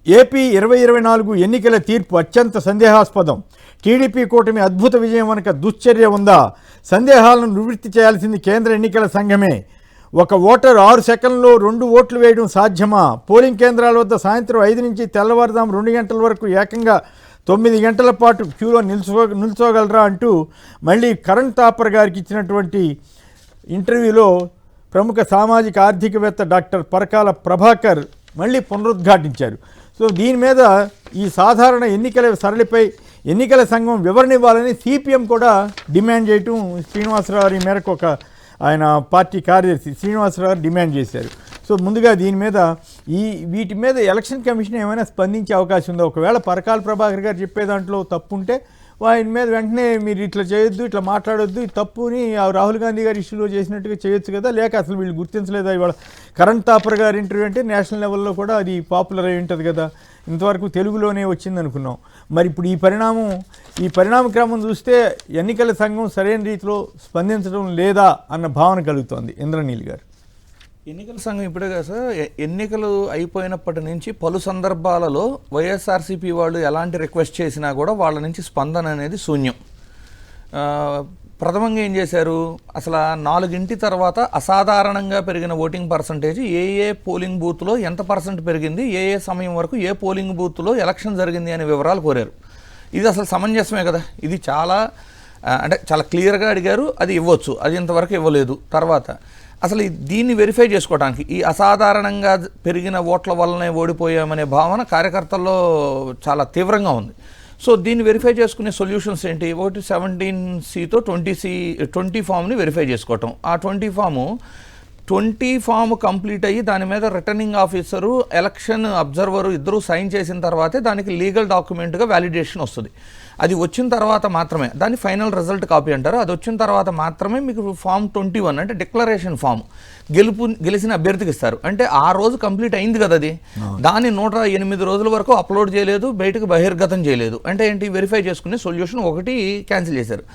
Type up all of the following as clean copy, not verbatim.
AP 2024 ఎన్నికల తీర్పు అత్యంత సందేహాస్పదం. టీడీపీ కూటమి అద్భుత విజయం వెనుక దుశ్చర్య ఉందా? సందేహాలను నివృత్తి చేయాల్సింది కేంద్ర ఎన్నికల సంఘమే. ఒక ఓటర్ 6 సెకండ్లలో 2 ఓట్లు వేయడం సాధ్యమా? పోలింగ్ కేంద్రాల వద్ద సాయంత్రం 5 నుంచి తెల్లవారుదాం 2 గంటల వరకు ఏకంగా 9 గంటల పాటు క్యూలో నిల్చోగలరా అంటూ మళ్ళీ కరణ్ థాపర్ గారికి ఇచ్చినటువంటి ఇంటర్వ్యూలో ప్రముఖ సామాజిక ఆర్థికవేత్త డాక్టర్ పరకాల ప్రభాకర్ మళ్ళీ పునరుద్ఘాటించారు. సో దీని మీద ఈ సాధారణ ఎన్నికల సరళిపై ఎన్నికల సంఘం వివరణ ఇవ్వాలని సిపిఎం కూడా డిమాండ్ చేయటం శ్రీనివాసరావు మేరకు ఒక ఆయన పార్టీ కార్యదర్శి శ్రీనివాసరావు డిమాండ్ చేశారు. సో ముందుగా దీని మీద వీటి మీద ఎలక్షన్ కమిషన్ ఏమైనా స్పందించే అవకాశం ఉందో? ఒకవేళ పరకాల ప్రభాకర్ గారు చెప్పే దాంట్లో తప్పు ఉంటే ఆయన మీద వెంటనే మీరు ఇట్లా చేయొద్దు, ఇట్లా మాట్లాడొద్దు, ఈ తప్పుని రాహుల్ గాంధీ గారు ఇష్యూలో చేసినట్టుగా చేయొచ్చు కదా, లేక అసలు వీళ్ళు గుర్తించలేదా? ఇవాళ కరణ్ థాపర్ గారి ఇంటర్వ్యూ అంటే నేషనల్ లెవెల్లో కూడా అది పాపులర్ అయి ఉంటుంది కదా, ఇంతవరకు తెలుగులోనే వచ్చింది అనుకున్నాం. మరి ఇప్పుడు ఈ పరిణామ క్రమం చూస్తే ఎన్నికల సంఘం సరైన రీతిలో స్పందించడం లేదా అన్న భావన కలుగుతోంది. ఇంద్రనీల్ గారు, ఎన్నికల సంఘం ఇప్పుడే కదా సార్, ఎన్నికలు అయిపోయినప్పటి నుంచి పలు సందర్భాలలో వైఎస్ఆర్సీపీ వాళ్ళు ఎలాంటి రిక్వెస్ట్ చేసినా కూడా వాళ్ళ నుంచి స్పందన అనేది శూన్యం. ప్రథమంగా ఏం చేశారు, అసలు 4 తర్వాత అసాధారణంగా పెరిగిన ఓటింగ్ పర్సంటేజ్ ఏ పోలింగ్ బూత్లో ఎంత పర్సెంట్ పెరిగింది, ఏ సమయం వరకు ఏ పోలింగ్ బూత్లో ఎలక్షన్ జరిగింది అనే వివరాలు కోరారు. ఇది అసలు సమంజసమే కదా, ఇది చాలా క్లియర్గా అడిగారు, అది ఇవ్వచ్చు, అది ఇంతవరకు ఇవ్వలేదు. తర్వాత అసలు దీన్ని వెరిఫై చేసుకోవడానికి ఈ అసాధారణంగా పెరిగిన ఓట్ల వల్లనే ఓడిపోయామనే భావన కార్యకర్తల్లో చాలా తీవ్రంగా ఉంది. సో దీన్ని వెరిఫై చేసుకునే సొల్యూషన్స్ ఏంటి? ఒకటి 17Cతో 20 ఫామ్ని వెరిఫై చేసుకోవటం. ఆ 20 ఫామ్ కంప్లీట్ అయ్యి దాని మీద రిటర్నింగ్ ఆఫీసరు, ఎలక్షన్ అబ్జర్వరు ఇద్దరూ సైన్ చేసిన తర్వాతే దానికి లీగల్ డాక్యుమెంట్గా వ్యాలిడేషన్ వస్తుంది. అది వచ్చిన తర్వాత మాత్రమే దాన్ని ఫైనల్ రిజల్ట్ కాపీ అంటారు. అది వచ్చిన తర్వాత మాత్రమే మీకు ఫామ్ 21 అంటే డిక్లరేషన్ ఫామ్ గెలిచిన అభ్యర్థికి ఇస్తారు. అంటే ఆ రోజు కంప్లీట్ అయింది కదా, అది దాన్ని 108 రోజుల వరకు అప్లోడ్ చేయలేదు, బయటకు బహిర్గతం చేయలేదు. అంటే ఏంటి, వెరిఫై చేసుకునే సొల్యూషన్ ఒకటి క్యాన్సిల్ చేశారు.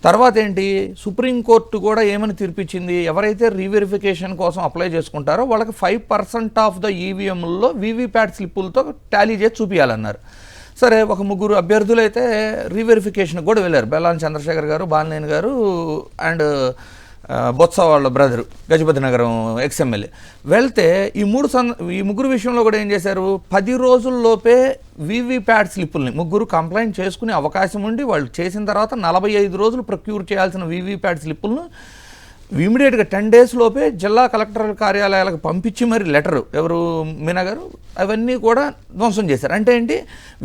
తర్వాత ఏంటి, సుప్రీంకోర్టు కూడా ఏమని తీర్పిచ్చింది, ఎవరైతే రీవెరిఫికేషన్ కోసం అప్లై చేసుకుంటారో వాళ్ళకి 5% ఆఫ్ ద ఈవీఎంల్లో వీవీప్యాట్ స్లిప్పులతో టాలీ చేసి చూపించాలన్నారు. సరే, ఒక 3 అభ్యర్థులు అయితే రీవెరిఫికేషన్కి కూడా వెళ్ళారు. బెల్లాన చంద్రశేఖర్ గారు, బాలినేని గారు అండ్ బొత్స వాళ్ళ బ్రదరు గజపతి నగరం ఎక్స్ఎమ్మెల్యే వెళ్తే ఈ ముగ్గురు విషయంలో కూడా ఏం చేశారు, 10 రోజుల్లోపే వీవీప్యాట్ స్లిప్పుల్ని 3 కంప్లైంట్ చేసుకునే అవకాశం ఉండి వాళ్ళు చేసిన తర్వాత 45 రోజులు ప్రొక్యూర్ చేయాల్సిన వీవీప్యాట్ స్లిప్పులను ఇమీడియట్గా 10 days లోపే జిల్లా కలెక్టర్ కార్యాలయాలకు పంపించి మరి లెటరు ఎవరు మీనా గారు అవన్నీ కూడా ధ్వంసం చేశారు. అంటే ఏంటి,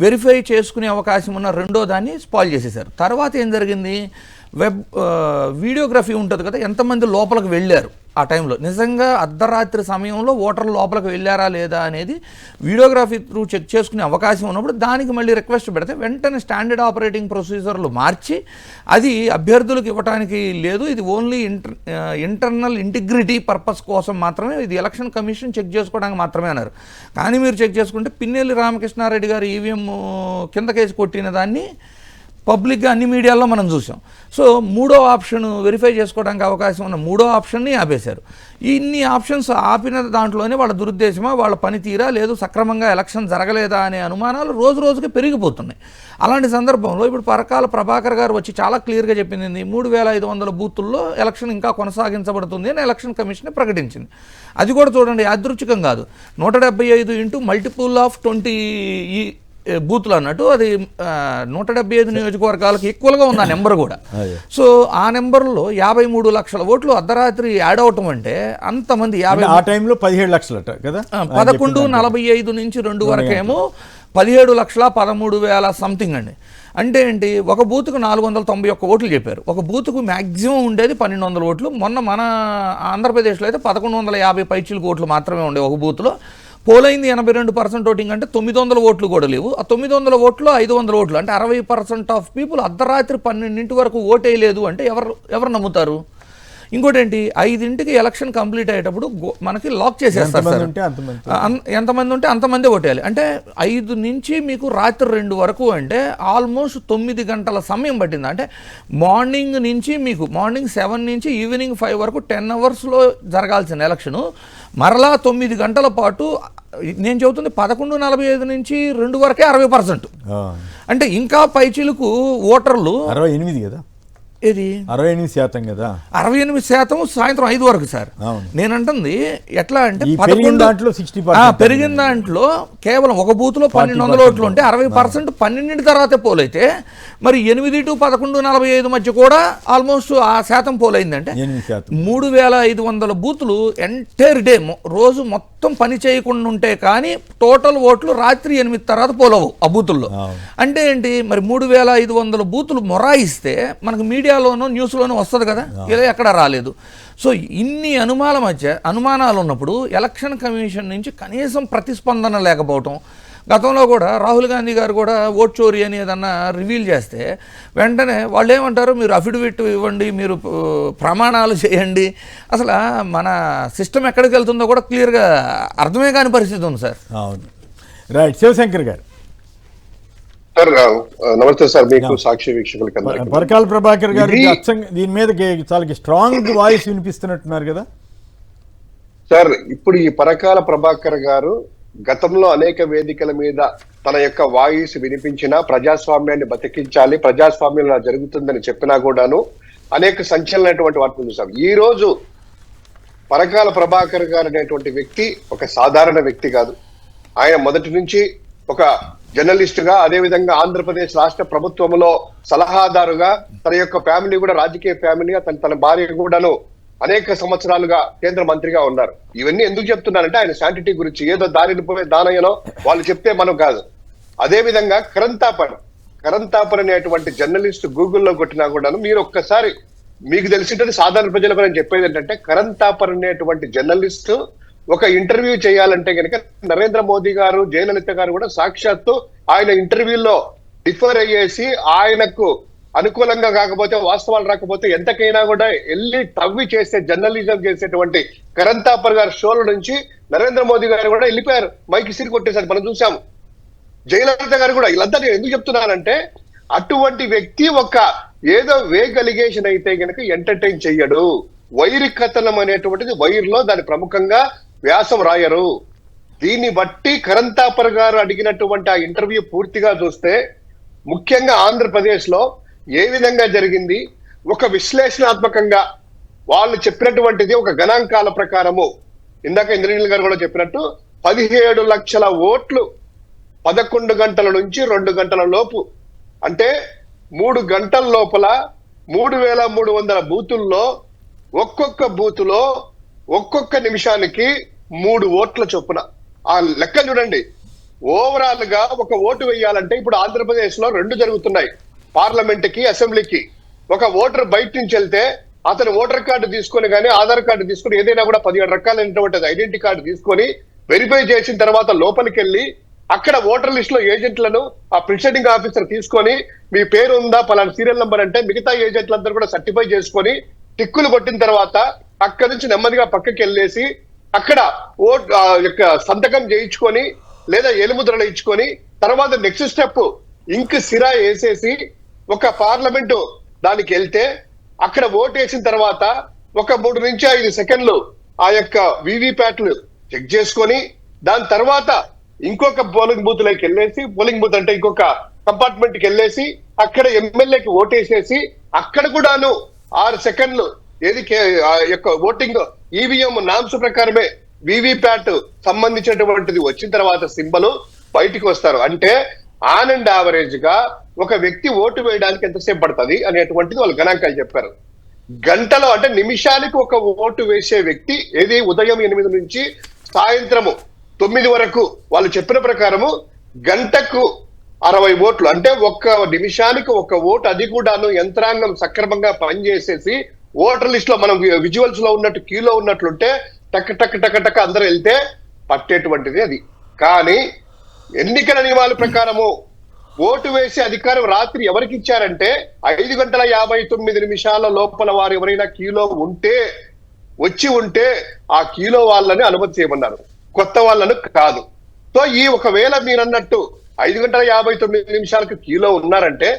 వెరిఫై చేసుకునే అవకాశం ఉన్న రెండో దాన్ని స్పాయిల్ చేసేశారు. తర్వాత ఏం జరిగింది, వీడియోగ్రఫీ ఉంటుంది కదా, ఎంతమంది లోపలికి వెళ్ళారు ఆ టైంలో, నిజంగా అర్ధరాత్రి సమయంలో ఓటర్లు లోపలికి వెళ్ళారా లేదా అనేది వీడియోగ్రఫీ త్రూ చెక్ చేసుకునే అవకాశం ఉన్నప్పుడు దానికి మళ్ళీ రిక్వెస్ట్ పెడితే వెంటనే స్టాండర్డ్ ఆపరేటింగ్ ప్రొసీజర్లు మార్చి అది అభ్యర్థులకు ఇవ్వడానికి లేదు, ఇది ఓన్లీ ఇంటర్నల్ ఇంటిగ్రిటీ పర్పస్ కోసం మాత్రమే, ఇది ఎలక్షన్ కమిషన్ చెక్ చేసుకోవడానికి మాత్రమే అన్నారు. కానీ మీరు చెక్ చేసుకుంటే పిన్నెల్లి రామకృష్ణారెడ్డి గారు ఈవీఎం కిందకేసి కొట్టిన దాన్ని పబ్లిక్గా అన్ని మీడియాల్లో మనం చూసాం. సో 3వ ఆప్షన్ వెరిఫై చేసుకోవడానికి అవకాశం ఉన్న 3వ ఆప్షన్ని ఆపేశారు. ఇన్ని ఆప్షన్స్ ఆపిన దాంట్లోనే వాళ్ళ దురుద్దేశమా, వాళ్ళ పనితీరా, లేదు సక్రమంగా ఎలక్షన్ జరగలేదా అనే అనుమానాలు రోజు రోజుకి పెరిగిపోతున్నాయి. అలాంటి సందర్భంలో ఇప్పుడు పరకాల ప్రభాకర్ గారు వచ్చి చాలా క్లియర్గా చెప్పింది, 3500 బూతుల్లో ఎలక్షన్ ఇంకా కొనసాగించబడుతుంది అని ఎలక్షన్ కమిషన్ ప్రకటించింది. అది కూడా చూడండి, యాదృచ్ఛికం కాదు, 175 ఇంటూ మల్టిపుల్ ఆఫ్ 20 బూతులు అన్నట్టు, అది 175 నియోజకవర్గాలకు ఈక్వల్గా ఉన్న ఆ నెంబర్ కూడా. సో ఆ నెంబర్లో 53 లక్షల ఓట్లు అర్ధరాత్రి యాడ్ అవటం అంటే అంతమంది 50 ఆ టైంలో 17 లక్షలు కదా, 11:45 నుంచి 2 వరకేమో 17,13,000 సంథింగ్ అండి. అంటే ఏంటి, ఒక బూత్కు 491 ఓట్లు చెప్పారు, ఒక బూత్కు మ్యాక్సిమం ఉండేది 1200 ఓట్లు. మొన్న మన ఆంధ్రప్రదేశ్లో అయితే 1150 పైచిలకు ఓట్లు మాత్రమే ఉండే ఒక బూత్లో. పోలైంది 82% ఓటింగ్ అంటే 900 ఓట్లు కూడా లేవు. ఆ 900 ఓట్లు 500 ఓట్లు అంటే 60% ఆఫ్ పీపుల్ అర్ధరాత్రి 12 వరకు ఓటేయలేదు అంటే ఎవరు నమ్ముతారు? ఇంకోటి ఏంటి, 5కి ఎలక్షన్ కంప్లీట్ అయ్యేటప్పుడు మనకి లాక్ చేసేస్తారు సార్, ఎంతమంది ఉంటే అంతమంది ఓటేయాలి. అంటే 5 నుంచి మీకు రాత్రి 2 వరకు అంటే ఆల్మోస్ట్ 9 గంటల సమయం పట్టింది. అంటే మార్నింగ్ 7 నుంచి ఈవినింగ్ 5 వరకు 10 అవర్స్లో జరగాల్సిన ఎలక్షను మరలా 9 గంటల పాటు నేను చెబుతుంది 11:45 నుంచి 2 వరకే 60%. అంటే ఇంకా పైచిలకు ఓటర్లు 68 కదా, ఏది 68% కదా, 68% సాయంత్రం 5 వరకు సార్. నేను అంటుంది ఎట్లా అంటే పెరిగిన దాంట్లో కేవలం ఒక బూత్ లో 1200 ఓట్లు ఉంటే 60% 12 తర్వాతే పోలైతే మరి 8 to 11:45 మధ్య కూడా ఆల్మోస్ట్ ఆ శాతం పోలైందంటే 3500 బూతులు ఎంటైర్ డే రోజు మొత్తం పని చేయకుండా ఉంటే కానీ టోటల్ ఓట్లు రాత్రి 8 తర్వాత పోలవు ఆ బూతుల్లో. అంటే ఏంటి మరి 3500 బూతులు మొరాయిస్తే మనకు మీడియాలోనూ న్యూస్లోనూ వస్తుంది కదా, ఇలా ఎక్కడ రాలేదు. సో ఇన్ని అనుమానాలు ఉన్నప్పుడు ఎలక్షన్ కమిషన్ నుంచి కనీసం ప్రతిస్పందన లేకపోవటం. గతంలో కూడా రాహుల్ గాంధీ గారు కూడా ఓట్ చోరీ అని ఏదన్నా రివీల్ చేస్తే వెంటనే వాళ్ళు ఏమంటారు, మీరు అఫిడవిట్ ఇవ్వండి, మీరు ప్రమాణాలు చేయండి. అసలు మన సిస్టమ్ ఎక్కడికి వెళ్తుందో కూడా క్లియర్గా అర్థమే కాని పరిస్థితి ఉంది సార్. అవును, రైట్. శివశంకర్ గారు సార్ నమస్తే సార్, మీకు సాక్షి వీక్షకులకి. పరకాల ప్రభాకర్ గారు దీని మీద చాలా స్ట్రాంగ్ వాయిస్ వినిపిస్తున్నట్టున్నారు కదా సార్. ఇప్పుడు ఈ పరకాల ప్రభాకర్ గారు గతంలో అనేక వేదికల మీద తన యొక్క వాయిస్ వినిపించిన ప్రజాస్వామ్యాన్ని బతికించాలి, ప్రజాస్వామ్యం జరుగుతుందని చెప్పినా కూడాను అనేక సంచలనటువంటి వార్తలు చూసాం. ఈ రోజు పరకాల ప్రభాకర్ గారు అనేటువంటి వ్యక్తి ఒక సాధారణ వ్యక్తి కాదు. ఆయన మొదటి నుంచి ఒక జర్నలిస్ట్ గా, అదే విధంగా ఆంధ్రప్రదేశ్ రాష్ట్ర ప్రభుత్వంలో సలహాదారుగా, తన యొక్క ఫ్యామిలీ కూడా రాజకీయ ఫ్యామిలీగా, తన భార్య కూడాను అనేక సంవత్సరాలుగా కేంద్ర మంత్రిగా ఉన్నారు. ఇవన్నీ ఎందుకు చెప్తున్నానంటే ఆయన శాంటిటీ గురించి. ఏదో దారిని పోయే దానయ్యనో వాళ్ళు చెప్తే మనం కాదు. అదే విధంగా కరణ్ థాపర్ అనేటువంటి జర్నలిస్ట్ గూగుల్లో కొట్టినా కూడాను మీరు ఒక్కసారి మీకు తెలిసింటే సాధారణ ప్రజలకు నేను చెప్పేది ఏంటంటే, కరణ్ థాపర్ అనేటువంటి జర్నలిస్ట్ ఒక ఇంటర్వ్యూ చేయాలంటే కనుక నరేంద్ర మోదీ గారు, జయలలిత గారు కూడా సాక్షాత్తు ఆయన ఇంటర్వ్యూలో డిఫర్ అయ్యేసి ఆయనకు అనుకూలంగా కాకపోతే, వాస్తవాలు రాకపోతే ఎంతకైనా కూడా వెళ్ళి తవ్వి చేసే జర్నలిజం చేసేటువంటి కరణ్ థాపర్ గారి షోల నుంచి నరేంద్ర మోదీ గారు కూడా వెళ్ళిపోయారు, మైకి సిరి కొట్టేశారు, మనం చూసాము. జయలలిత గారు కూడా. వీళ్ళంతా నేను ఎందుకు చెప్తున్నానంటే, అటువంటి వ్యక్తి ఒక ఏదో వేగ్ అలిగేషన్ అయితే కనుక ఎంటర్టైన్ చెయ్యడు. వైరి కథనం అనేటువంటిది వైర్లో దాని ప్రముఖంగా వ్యాసం రాయరు. దీన్ని బట్టి కరణ్ థాపర్ గారు అడిగినటువంటి ఆ ఇంటర్వ్యూ పూర్తిగా చూస్తే ముఖ్యంగా ఆంధ్రప్రదేశ్ లో ఏ విధంగా జరిగింది, ఒక విశ్లేషణాత్మకంగా వాళ్ళు చెప్పినటువంటిది ఒక గణాంకాల ప్రకారము, ఇందాక ఇంద్రనీల్ గారు కూడా చెప్పినట్టు 17 లక్షల ఓట్లు 11 గంటల నుంచి 2 గంటల లోపు, అంటే 3 గంటల లోపల 3300 బూతుల్లో ఒక్కొక్క బూతులో ఒక్కొక్క నిమిషానికి 3 ఓట్ల చొప్పున. ఆ లెక్క చూడండి. ఓవరాల్ గా ఒక ఓటు వేయాలంటే ఇప్పుడు ఆంధ్రప్రదేశ్ లో 2 జరుగుతున్నాయి, పార్లమెంట్ కి, అసెంబ్లీకి. ఒక ఓటర్ బయట నుంచి వెళ్తే అతను ఓటర్ కార్డు తీసుకొని కానీ ఆధార్ కార్డు తీసుకొని ఏదైనా కూడా 17 రకాలైనటువంటి ఐడెంటిటీ కార్డు తీసుకొని వెరిఫై చేసిన తర్వాత లోపలికి వెళ్ళి అక్కడ ఓటర్ లిస్ట్ లో ఏజెంట్లను ఆ ప్రిసైడింగ్ ఆఫీసర్ తీసుకొని మీ పేరు ఉందా, పలానా సీరియల్ నంబర్ అంటే మిగతా ఏజెంట్లందరూ కూడా సర్టిఫై చేసుకొని టిక్కులు కొట్టిన తర్వాత అక్కడి నుంచి నెమ్మదిగా పక్కకి వెళ్ళేసి అక్కడ ఓట్ యొక్క సంతకం చేయించుకొని లేదా ఏలుముద్రలు ఇచ్చుకొని తర్వాత నెక్స్ట్ స్టెప్ ఇంక్ సిరా వేసేసి ఒక పార్లమెంటు దానికి వెళ్తే అక్కడ ఓటు వేసిన తర్వాత ఒక 3 నుంచి 5 సెకండ్లు ఆ యొక్క వివిప్యాట్లు చెక్ చేసుకొని దాని తర్వాత ఇంకొక పోలింగ్ బూత్ లోకి వెళ్ళేసి, పోలింగ్ బూత్ అంటే ఇంకొక కంపార్ట్మెంట్ కి వెళ్ళేసి అక్కడ ఎమ్మెల్యేకి ఓటేసేసి అక్కడ కూడాను 6 సెకండ్లు ఏది యొక్క ఓటింగ్ ఈవీఎం నామ్స్ ప్రకారమే వివిప్యాట్ సంబంధించినటువంటిది వచ్చిన తర్వాత సింబల్ బయటికి వస్తారు. అంటే ఆన్ అండ్ యావరేజ్ గా ఒక వ్యక్తి ఓటు వేయడానికి ఎంతసేపు పడుతుంది అనేటువంటిది వాళ్ళు గణాంకాలు చెప్పారు. గంటలో అంటే నిమిషానికి ఒక ఓటు వేసే వ్యక్తి ఏది ఉదయం 8 నుంచి సాయంత్రము 9 వరకు వాళ్ళు చెప్పిన ప్రకారము గంటకు 60 ఓట్లు, అంటే ఒక్క నిమిషానికి ఒక ఓటు. అది కూడాను యంత్రాంగం సక్రమంగా పనిచేసేసి ఓటర్ లిస్ట్ లో మనం విజువల్స్ లో ఉన్నట్టు క్యూలో ఉన్నట్లుంటే టక్ టక్ టక్ టక్ అందరూ వెళ్తే పట్టేటువంటిది అది. కానీ ఎన్నికల నియమాల ప్రకారము ఓటు వేసే అధికారం రాత్రి ఎవరికి ఇచ్చారంటే 5:59 లోపల వారు ఎవరైనా క్యూలో వచ్చి ఉంటే ఆ క్యూలో వాళ్ళని అనుమతి చేయమన్నారు, కొత్త వాళ్ళను కాదు. సో ఈ ఒకవేళ మీరు అన్నట్టు 5:59 క్యూలో ఉన్నారంటే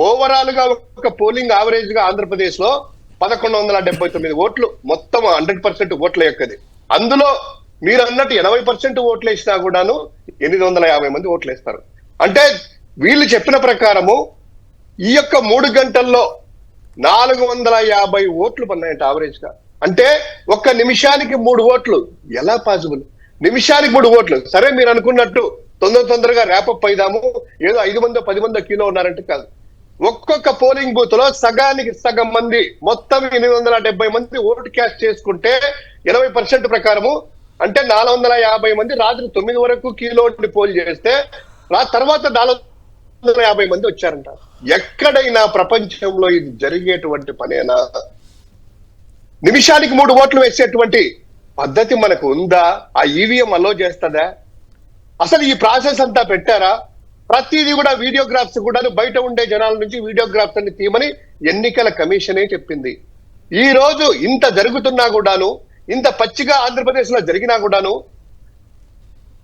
ఓవరాల్ గా ఒక పోలింగ్ యావరేజ్ గా ఆంధ్రప్రదేశ్ లో 1179 ఓట్లు మొత్తం 100% ఓట్ల యొక్కది. అందులో మీరు అన్నట్టు 80% ఓట్లు వేసినా కూడాను 850 మంది ఓట్లు వేస్తారు. అంటే వీళ్ళు చెప్పిన ప్రకారము ఈ యొక్క 3 గంటల్లో 450 ఓట్లు పన్నాయంట యావరేజ్ గా. అంటే ఒక్క నిమిషానికి 3 ఓట్లు. ఎలా పాసిబుల్? నిమిషానికి 3 ఓట్లు. సరే మీరు అనుకున్నట్టు తొందరగా ర్యాపప్ అయిదాము, ఏదో 5 మందో 10 మందో కిలో ఉన్నారంటే కాదు. ఒక్కొక్క పోలింగ్ బూత్ లో సగానికి సగం మంది, మొత్తం 870 మంది ఓటు క్యాస్ట్ చేసుకుంటే 80% ప్రకారము అంటే 450 మంది రాత్రి 9 వరకు కిలో పోల్ చేస్తే తర్వాత 450 మంది వచ్చారంట. ఎక్కడైనా ప్రపంచంలో ఇది జరిగేటువంటి పనేనా? నిమిషానికి 3 ఓట్లు వేసేటువంటి పద్ధతి మనకు ఉందా? ఆ ఈవీఎం అలో చేస్తుందా? అసలు ఈ ప్రాసెస్ అంతా పెట్టారా? ప్రతిదీ కూడా వీడియోగ్రాఫ్స్ కూడా బయట ఉండే జనాల నుంచి వీడియోగ్రాఫ్స్ అన్ని తీయమని ఎన్నికల కమిషనే చెప్పింది. ఈ రోజు ఇంత జరుగుతున్నా కూడాను, ఇంత పచ్చిగా ఆంధ్రప్రదేశ్ లో జరిగినా కూడాను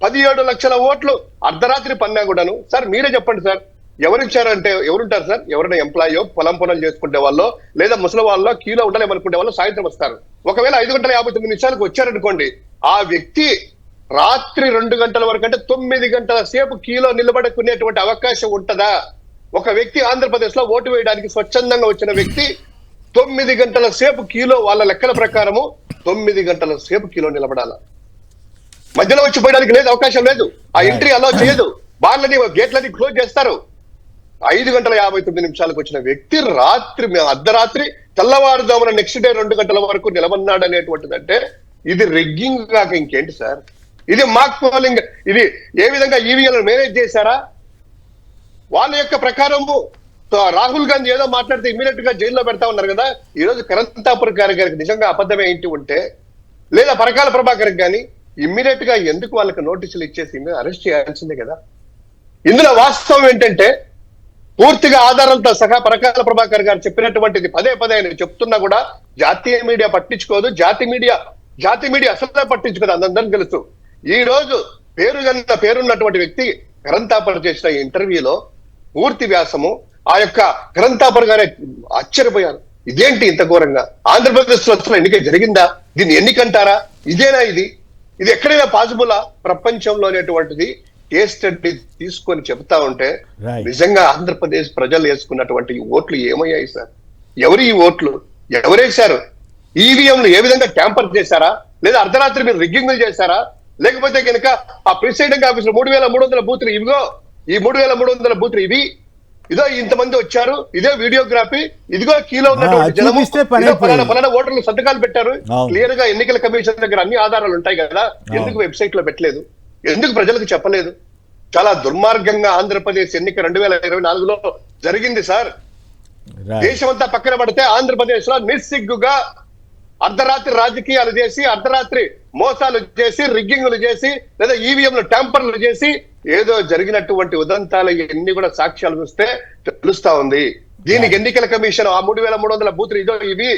17 లక్షల ఓట్లు అర్ధరాత్రి పన్నా కూడాను. సార్ మీరే చెప్పండి సార్, ఎవరిచ్చారంటే ఎవరుంటారు సార్? ఎవరైనా ఎంప్లాయో పొలం పనులు చేసుకుంటే వాళ్ళు, లేదా ముసలి వాళ్ళలో కీలో ఉండలేమనుకుంటే వాళ్ళు సాయంత్రం వస్తారు. ఒకవేళ 5:59 వచ్చారనుకోండి, ఆ వ్యక్తి రాత్రి 2 గంటల వరకు అంటే 9 గంటల సేపు కీలో నిలబడుకునేటువంటి అవకాశం ఉంటుందా? ఒక వ్యక్తి ఆంధ్రప్రదేశ్ లో ఓటు వేయడానికి స్వచ్ఛందంగా వచ్చిన వ్యక్తి 9 గంటల సేపు కీలో, వాళ్ళ లెక్కల ప్రకారము 9 గంటల సేపు కీలో నిలబడాల. మధ్యలో వచ్చి పోయడానికి లేదు, అవకాశం లేదు. ఆ ఎంట్రీ అలో చేయదు. బార్లని గేట్లని క్లోజ్ చేస్తారు. 5:59 వచ్చిన వ్యక్తి రాత్రి అర్ధరాత్రి తెల్లవారుజామున నెక్స్ట్ డే 2 గంటల వరకు నిలబడినాడు అనేటువంటిదంటే ఇది రెగ్గింగ్ కాక ఇంకేంటి సార్? ఇది మాక్ పోలింగ్. ఇది ఏ విధంగా ఈవీఎంలు మేనేజ్ చేశారా? వాళ్ళ యొక్క ప్రకారము రాహుల్ గాంధీ ఏదో మాట్లాడితే ఇమీడియట్ గా జైల్లో పెడతా ఉన్నారు కదా. ఈ రోజు కరంతాపూర్ గారికి నిజంగా అబద్ధమే ఏంటి ఉంటే, లేదా పరకాల ప్రభాకర్ కానీ ఇమ్మీడియట్ గా ఎందుకు వాళ్ళకి నోటీసులు ఇచ్చేసి అరెస్ట్ చేయాల్సిందే కదా. ఇందులో వాస్తవం ఏంటంటే పూర్తిగా ఆధారాలతో సహా పరకాల ప్రభాకర్ గారు చెప్పినటువంటిది పదే ఆయన చెప్తున్నా కూడా జాతీయ మీడియా పట్టించుకోదు. జాతీయ మీడియా అసలే పట్టించుకోదు. అందరికీ తెలుసు. ఈ రోజు పేరున్నటువంటి వ్యక్తి కరంతాపర్ చేసిన ఇంటర్వ్యూలో పూర్తి వ్యాసము ఆ యొక్క కరంతాపర్ గారే ఆశ్చర్యపోయారు. ఇదేంటి ఇంత ఘోరంగా? ఆంధ్రప్రదేశ్ లో అసలు ఎన్నిక జరిగిందా? దీన్ని ఎన్నికంటారా? ఇదేనా ఇది ఎక్కడైనా పాసిబులా? ప్రపంచంలో అనేటువంటిది కేస్ స్టడీ తీసుకొని చెప్తా ఉంటే నిజంగా ఆంధ్రప్రదేశ్ ప్రజలు వేసుకున్నటువంటి ఓట్లు ఏమయ్యాయి సార్? ఎవరు ఈ ఓట్లు ఎవరేశారు? ఈవీఎంలు ఏ విధంగా ట్యాంపర్ చేశారా? లేదా అర్ధరాత్రి మీరు రిగ్గింగ్లు చేశారా? లేకపోతే కనుక ఆ ప్రిసైడింగ్ ఆఫీసర్ 3300 బూతులు ఇవిగో, ఈ 3300 బూతులు ఇవి, ఇదో ఇంతమంది వచ్చారు, ఇదే వీడియోగ్రఫీ, ఇదిగో కీలో ఉన్నటువంటి జనము, ఫలానా ఓటర్లు సంతకాలు పెట్టారు. క్లియర్ గా ఎన్నికల కమిషన్ దగ్గర అన్ని ఆధారాలు ఉంటాయి కదా. ఎందుకు వెబ్సైట్ లో పెట్టలేదు? ఎందుకు ప్రజలకు చెప్పలేదు? చాలా దుర్మార్గంగా ఆంధ్రప్రదేశ్ ఎన్నిక 2024లో జరిగింది సార్. దేశమంతా పక్కన పడితే ఆంధ్రప్రదేశ్ లో నిస్సిగ్గుగా అర్ధరాత్రి రాజకీయాలు చేసి, అర్ధరాత్రి మోసాలు చేసి, రిగ్గింగ్లు చేసి, లేదా ఈవీఎంలు ట్యాంపర్లు చేసి ఏదో జరిగినటువంటి ఉదంతాలు ఎన్ని కూడా సాక్ష్యాలు చూస్తే తెలుస్తా ఉంది. దీనికి ఎన్నికల కమిషన్ ఆ 3300 బూతులు ఇదో ఇవి,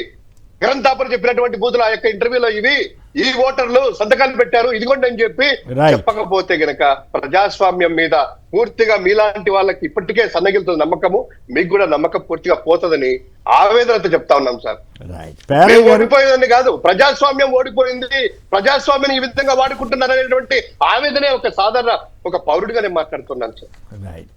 కరంతాపర్ చెప్పినటువంటి బూతులు ఆ యొక్క ఇంటర్వ్యూలో ఇవి, ఈ ఓటర్లు సంతకాలు పెట్టారు ఇదిగోండి అని చెప్పి చెప్పకపోతే గనక ప్రజాస్వామ్యం మీద పూర్తిగా మీలాంటి వాళ్ళకి ఇప్పటికే సన్నగిలుతున్న నమ్మకము, మీకు కూడా నమ్మకం పూర్తిగా పోతుందని ఆవేదనతో చెప్తా ఉన్నాం సార్. ఓడిపోయిందని కాదు, ప్రజాస్వామ్యం ఓడిపోయింది, ప్రజాస్వామ్యం ఈ విధంగా వాడుకుంటున్నారు అనేటువంటి ఆవేదనే ఒక సాధారణ ఒక పౌరుడిగా నేను మాట్లాడుతున్నాను సార్.